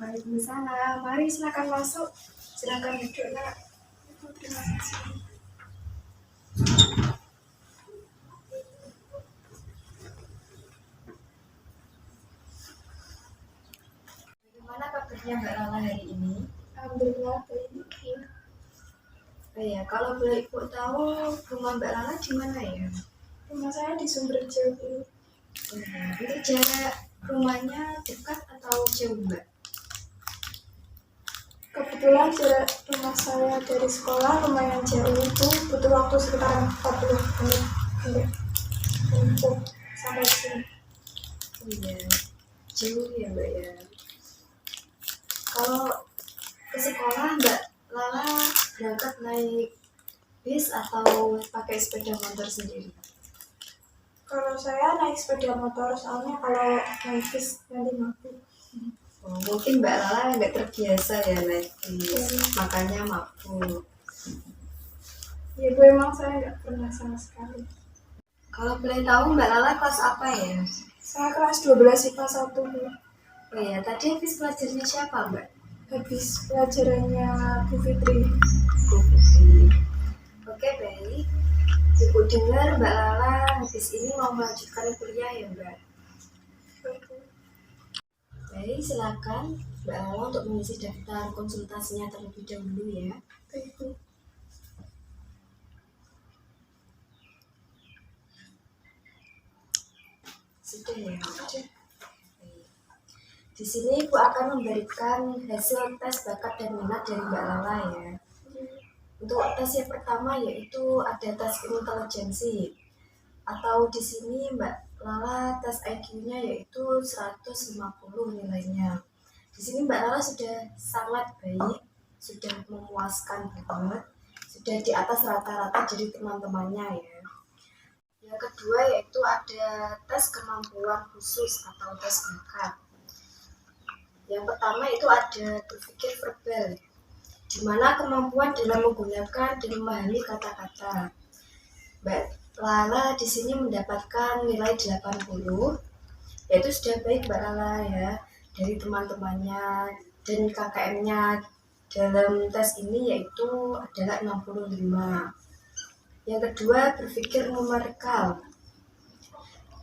Waalaikumsalam. Mari silakan masuk. Silakan duduk, Nak. Terima kasih. Bagaimana kabarnya Mbak Lala hari ini? Alhamdulillah baik. Oh ya, kalau boleh Ibu tahu rumah Mbak Lala di mana ya? Rumah saya di Sumberjo, Bu. Oh ya, untuk jarak rumahnya dekat atau jauh, Mbak? Kebetulan jarak rumah saya dari sekolah lumayan jauh, itu butuh waktu sekitar 40 menit untuk sampai sini. Oh iya, jauh ya Mbak ya. Kalau ke sekolah Mbak Lala berangkat naik bis atau pakai sepeda motor sendiri? Kalau saya naik sepeda motor, soalnya kalau naik bis nanti mabuk. Oh, mungkin Mbak Lala nggak terbiasa ya naik bis, makanya mabuk. Ya Bu, emang saya nggak pernah sama sekali. Kalau boleh tahu Mbak Lala kelas apa ya? Saya kelas 12 IPA 1, Bu. Oh ya, tadi habis belajarnya siapa Mbak? Habis pelajarannya Bu Fitri. Bu Fitri. Oke baik. Ibu dengar Mbak Lala habis ini mau melanjutkan kuliah ya Mbak? Baik, silakan Mbak Lala untuk mengisi daftar konsultasinya terlebih dahulu ya. Baik, Bu. Sudah ya? Sudah. Di sini Ibu akan memberikan hasil tes bakat dan minat dari Mbak Lala ya. Untuk tes yang pertama yaitu ada tes intelijensi, atau di sini Mbak Lala tes IQ-nya yaitu 150 nilainya. Di sini Mbak Lala sudah sangat baik, sudah memuaskan banget, sudah di atas rata-rata jadi teman-temannya ya. Yang kedua yaitu ada tes kemampuan khusus atau tes bakat. Yang pertama itu ada berpikir verbal, di mana kemampuan dalam menggunakan dan memahami kata-kata. Mbak Lala di sini mendapatkan nilai 80, yaitu sudah baik Mbak Lala ya, dari teman-temannya dan KKM-nya dalam tes ini yaitu adalah 65. Yang kedua berpikir numerikal,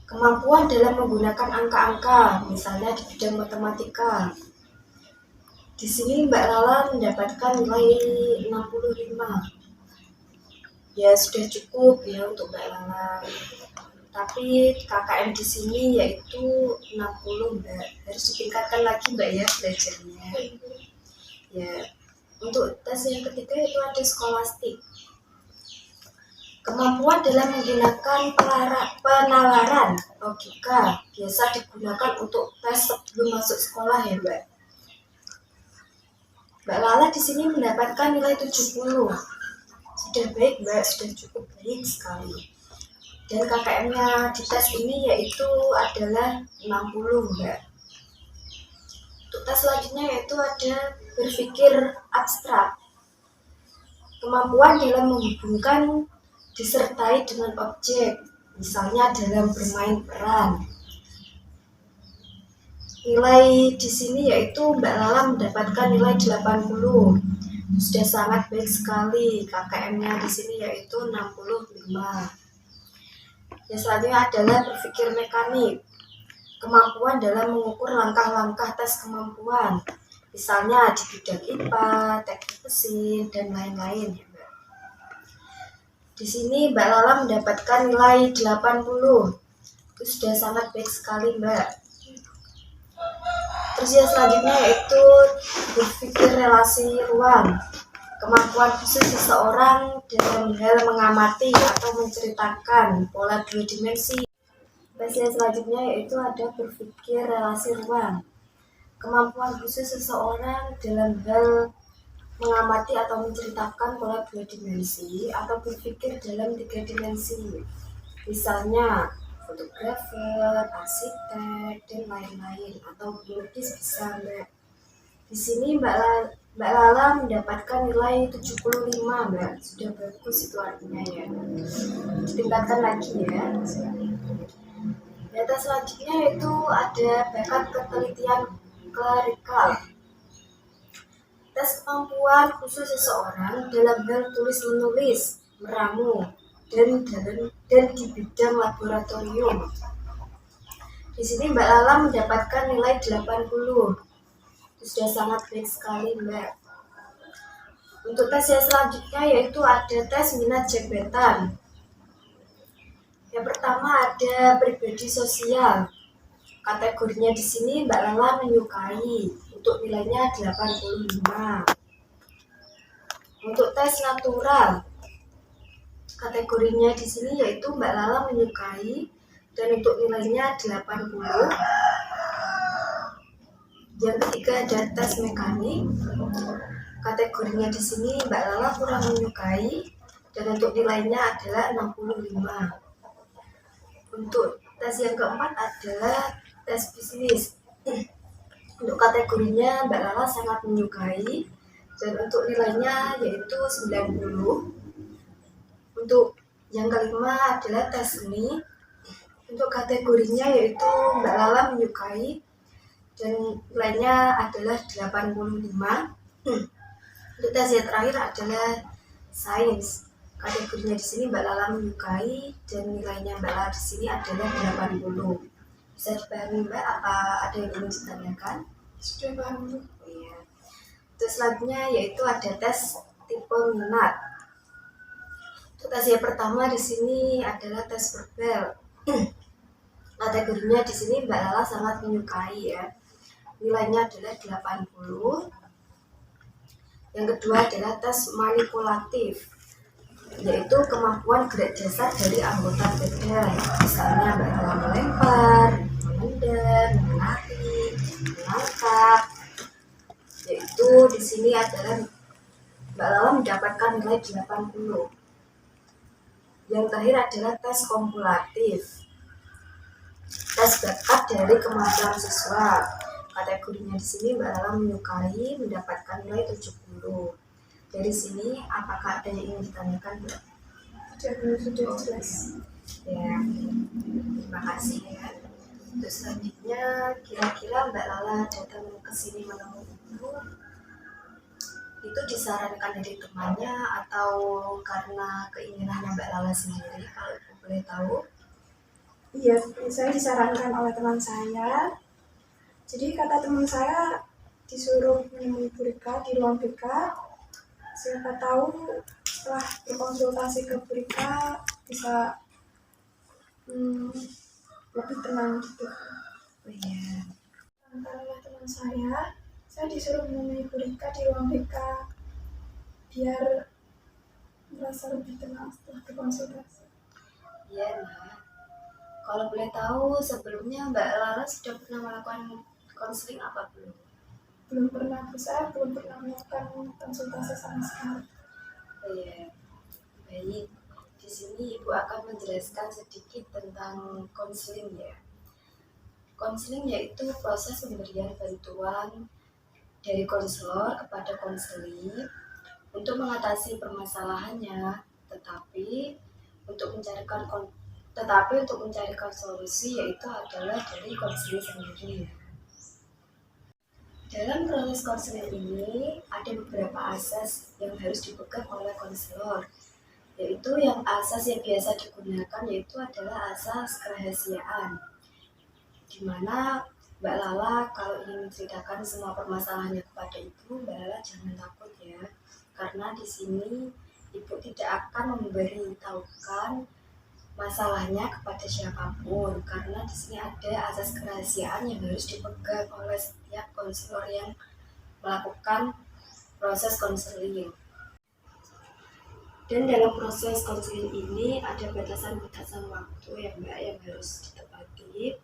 kemampuan dalam menggunakan angka-angka, misalnya di bidang matematika. Di sini Mbak Lala mendapatkan nilai 65. Ya sudah cukup ya untuk Mbak Lala. Tapi KKM di sini yaitu 60 Mbak. Harus ditingkatkan lagi Mbak ya belajarnya. Ya, untuk tes yang ketiga itu ada skolastik. Kemampuan dalam menggunakan penalaran logika biasa digunakan untuk tes sebelum masuk sekolah ya Mbak. Mbak Lala di sini mendapatkan nilai 70. Sudah baik Mbak, sudah cukup baik sekali. Dan KKM-nya di tes ini yaitu adalah 60 Mbak. Untuk tes selanjutnya yaitu ada berpikir abstrak. Kemampuan dalam menghubungkan disertai dengan objek, misalnya dalam bermain peran. Nilai di sini yaitu Mbak Lala mendapatkan nilai 80. Sudah sangat baik sekali. KKM-nya di sini yaitu 65. Yang selanjutnya adalah berpikir mekanik. Kemampuan dalam mengukur langkah-langkah tes kemampuan, misalnya di bidang IPA, teknik mesin, dan lain-lain. Di sini Mbak Lala mendapatkan nilai 80. Itu sudah sangat baik sekali Mbak. Terus yang selanjutnya yaitu berpikir relasi ruang. Kemampuan khusus seseorang dalam hal mengamati atau menceritakan pola dua dimensi. Tes yang selanjutnya yaitu ada berpikir relasi ruang. Kemampuan khusus seseorang dalam hal mengamati atau menceritakan pola dua dimensi atau berpikir dalam 3 dimensi, misalnya fotografer, arsitek, dan lain-lain, atau pelukis bisa Mbak. Di sini Mbak Lala mendapatkan nilai 75 Mbak, sudah bagus itu artinya ya. Ditingkatkan lagi ya. Data selanjutnya itu ada bakat ketelitian klerikal. tes kemampuan khusus seseorang dalam hal tulis-menulis, meramu, dan di bidang laboratorium. Di sini Mbak Lala mendapatkan nilai 80. Itu sudah sangat baik sekali, Mbak. Untuk tes yang selanjutnya yaitu ada tes minat jabatan. Yang pertama ada pribadi sosial. Kategorinya di sini Mbak Lala menyukai. Untuk nilainya 85. Untuk tes natural. Kategorinya di sini yaitu Mbak Lala menyukai dan untuk nilainya 80. Yang ketiga ada tes mekanik. Kategorinya di sini Mbak Lala kurang menyukai dan untuk nilainya adalah 65. Untuk tes yang keempat adalah tes bisnis. Untuk kategorinya Mbak Lala sangat menyukai dan untuk nilainya yaitu 90. Untuk yang kelima adalah tes seni. Untuk kategorinya yaitu Mbak Lala menyukai dan nilainya adalah 85. Untuk tes yang terakhir adalah sains. Kategorinya di sini Mbak Lala menyukai dan nilainya Mbak Lala di sini adalah 80. Bisa dipahami Mbak, apa ada yang ingin ditanyakan? Sudah paham, Bu. Oh, iya. Terus selanjutnya yaitu ada tes tipe minat. Untuk tes yang pertama di sini adalah tes verbal. Kategorinya di sini Mbak Lala sangat menyukai ya. Nilainya adalah 80. Yang kedua adalah tes manipulatif, yaitu kemampuan gerak jasad dari anggota badan. Misalnya Mbak Lala melempar, menendang, menari, melangkah. Yaitu di sini adalah Mbak Lala mendapatkan nilai 80. Yang terakhir adalah tes kompulatif. Tes bakat dari kemampuan siswa. Kategorinya di sini Mbak Lala menyukai, mendapatkan nilai 70. Dari sini apakah ada yang ingin ditanyakan, Mbak? Sudah jelas. Ya, terima kasih ya. Terus selanjutnya kira-kira Mbak Lala datang ke sini menemui ibu itu disarankan dari temannya atau karena keinginannya Mbak Lala sendiri, kalau ibu boleh tahu? Iya, saya disarankan oleh teman saya. Jadi kata teman saya disuruh menemui Bu Rika di ruang BK. Siapa tahu setelah berkonsultasi ke Bu Rika bisa lebih tenang gitu. Oh iya. Oleh teman saya disuruh menemui Bu Rika di ruang BK biar merasa lebih tenang setelah berkonsultasi. Iya, Mbak. Kalau boleh tahu sebelumnya Mbak Lala sudah pernah melakukan konseling apa belum? Belum pernah, saya belum pernah melakukan konsultasi sama sekali. Oh iya. Baik. Di sini Ibu akan menjelaskan sedikit tentang konseling ya. Konseling yaitu proses pemberian bantuan dari konselor kepada konseli untuk mengatasi permasalahannya, tetapi untuk mencarikan solusi yaitu adalah dari konseling sendiri. Dalam proses konseling ini ada beberapa asas yang harus dipegang oleh konselor, yaitu yang asas yang biasa digunakan yaitu adalah asas kerahasiaan, di mana Mbak Lala kalau ingin menceritakan semua permasalahannya kepada Ibu, Mbak Lala jangan takut ya, karena di sini Ibu tidak akan memberitahukan masalahnya kepada siapapun, karena di sini ada asas kerahasiaan yang harus dipegang oleh setiap konselor yang melakukan proses konseling. Dan dalam proses konseling ini ada batasan-batasan waktu ya Mbak yang harus ditepati.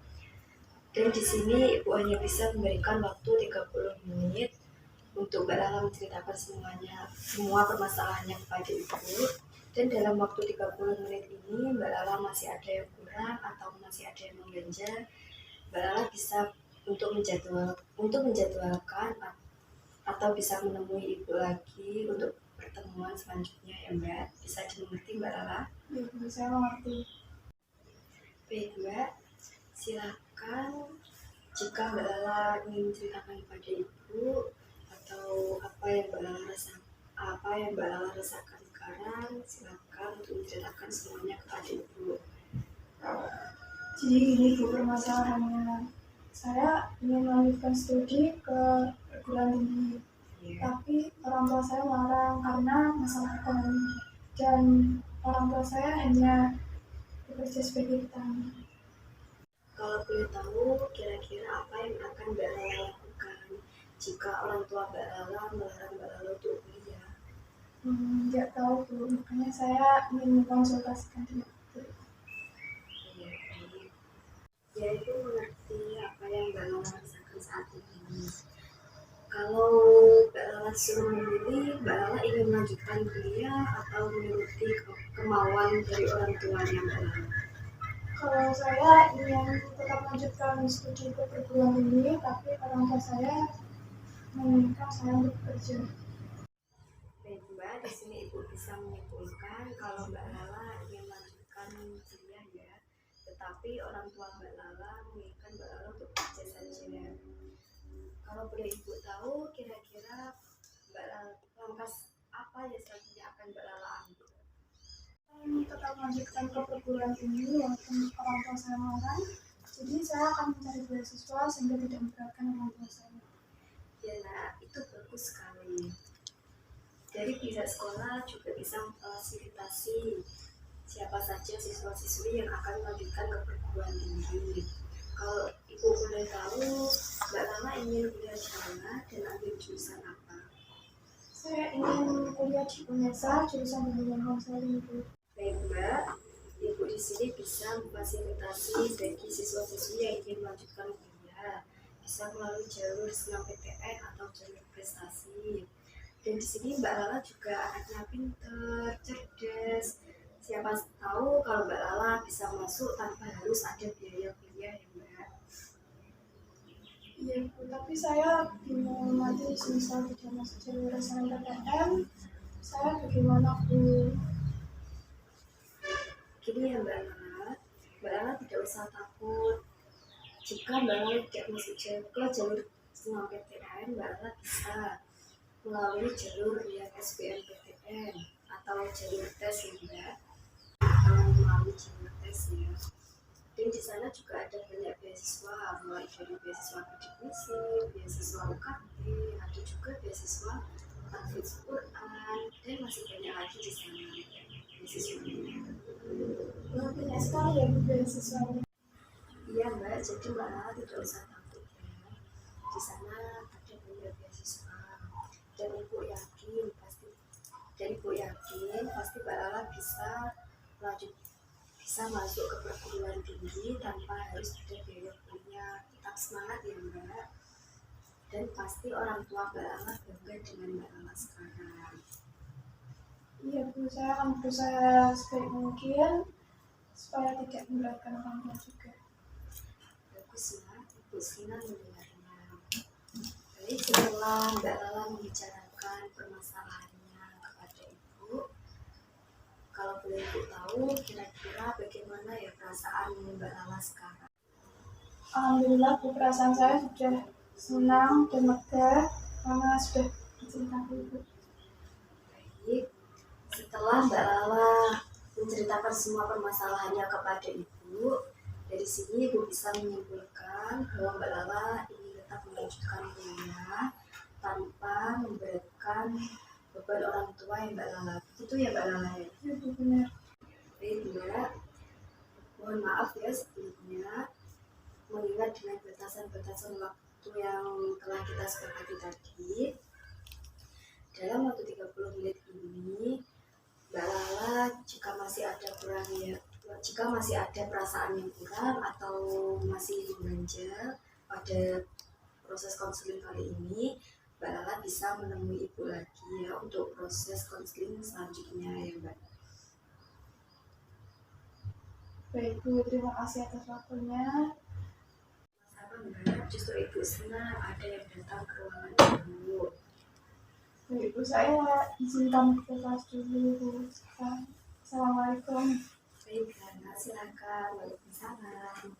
Dan di sini Ibu hanya bisa memberikan waktu 30 menit untuk Mbak Lala menceritakan semua permasalahannya kepada Ibu. Dan dalam waktu 30 menit ini Mbak Lala masih ada yang kurang atau masih ada yang mengganjal, Mbak Lala bisa untuk menjadwalkan atau bisa menemui Ibu lagi untuk pertemuan selanjutnya ya Mbak. Bisa dimengerti Mbak Lala? Ya, saya mengerti. Baik Mbak, silakan jika Mbak Lala ingin menceritakan kepada Ibu tahu apa yang Mbak Lala rasakan sekarang, silakan untuk menceritakan semuanya kepada Ibu. Jadi ini Bu, permasalahannya. Saya ingin melanjutkan studi ke perguruan tinggi, tapi orang tua saya melarang karena masalah ekonomi, dan orang tua saya hanya bekerja sebagai petani. Kalau boleh tahu, kira-kira apa yang akan Mbak Lala lakukan jika orang tua Mbak Lala melarang Mbak Lala untuk kuliah? Nggak tahu Bu, makanya saya ingin mengkonsultasikan dengan Ibu. Iya, baik. Ya, Ibu mengerti apa yang Mbak Lala rasakan saat ini. Kalau Mbak Lala suruh memilih, Mbak Lala ingin melanjutkan kuliah atau menuruti kemauan dari orang tuanya Mbak Lala? Kalau saya ingin tetap melanjutkan studi ke perguruan tinggi, tapi orang tua saya menginginkan saya untuk bekerja. Baik Mbak, di sini Ibu bisa menyimpulkan kalau Mbak Lala ingin melanjutkan kuliah ya, tetapi orang tua Mbak Lala menginginkan Mbak Lala untuk bekerja saja. Kalau boleh Ibu tahu, kira-kira Mbak Lala langkah apa yang selanjutnya akan Mbak Lala ambil? Tetap melanjutkan ke perguruan tinggi walaupun orang tua saya melarang. Jadi saya akan mencari beasiswa sehingga tidak memberatkan orang tua saya. Ya, nah, itu bagus sekali. Dari pihak sekolah juga bisa memfasilitasi siapa saja siswa-siswi yang akan melanjutkan ke perguruan tinggi. Kalau Ibu boleh tahu, Mbak Lala ingin kuliah di mana dan ambil jurusan apa? Saya ingin kuliah di UNESA, jurusan bimbingan konseling Ibu. Baik Mbak, Ibu di sini bisa memfasilitasi bagi siswa-siswi yang ingin melanjutkan kuliah, bisa melalui jalur SNMPTN atau jalur prestasi. Dan di sini Mbak Lala juga anaknya pinter, cerdas. Siapa tahu kalau Mbak Lala bisa masuk tanpa harus ada biaya kuliah ya Mbak. Iya Bu, tapi saya bingung nanti semisal tidak masuk jalur SNMPTN, saya bagaimana Bu? Gini ya Mbak Lala tidak usah takut. Jika Mbak Lala tidak masuk ke jalur SNMPTN, Mbak Lala bisa melalui jalur yang SBMPTN atau jalur tes ya Mbak, atau melalui jalur tes ya. Dan di sana juga ada banyak beasiswa, mulai dari beasiswa akademisi, beasiswa UKT, ada juga beasiswa tahfidz Quran, dan masih banyak lagi di sana beasiswanya. Banyak sekali ya Bu beasiswanya. Iya Mbak, jadi Mbak Lala tidak usah takut ya. Di sana ada banyak beasiswa, dan Ibu yakin pasti Mbak Lala bisa masuk ke perguruan tinggi tanpa harus ada biaya kuliah. Tetap semangat ya Mbak, dan pasti orang tua Mbak Lala bangga dengan Mbak Lala sekarang. Iya Bu, saya akan berusaha sebaik mungkin supaya tidak memberatkan orang tua juga. Bagus ya, Ibu senang mendengarnya. Baik, setelah Mbak Lala membicarakan permasalahannya kepada Ibu, kalau boleh Ibu tahu, kira-kira bagaimana ya perasaan Mbak Lala sekarang? Alhamdulillah Bu, perasaan saya sudah senang dan lega karena sudah diceritakan Ibu. Baik, setelah Mbak Lala menceritakan semua permasalahannya kepada Ibu, dari sini Ibu bisa menyimpulkan bahwa Mbak Lala ingin tetap melanjutkan kuliah tanpa memberatkan beban orang tua yang Mbak Lala. Begitu ya Mbak Lala ya? Iya Bu, benar. Baik Mbak, mohon maaf ya sebelumnya, mengingat dengan batasan-batasan waktu yang telah kita sepakati tadi. Dalam waktu 30 menit ini, Mbak Lala jika masih ada perasaan yang kurang atau masih mengganjal pada proses konseling kali ini, Mbak Lala bisa menemui Ibu lagi ya untuk proses konseling selanjutnya ya Mbak. Baik Bu, terima kasih atas waktunya. Sama Mbak, justru Ibu senang ada yang datang ke ruangan Ibu. Baik Bu, saya izin pamit ke kelas dulu Bu. Assalamualaikum. Baik, silakan. Waalaikumsalam.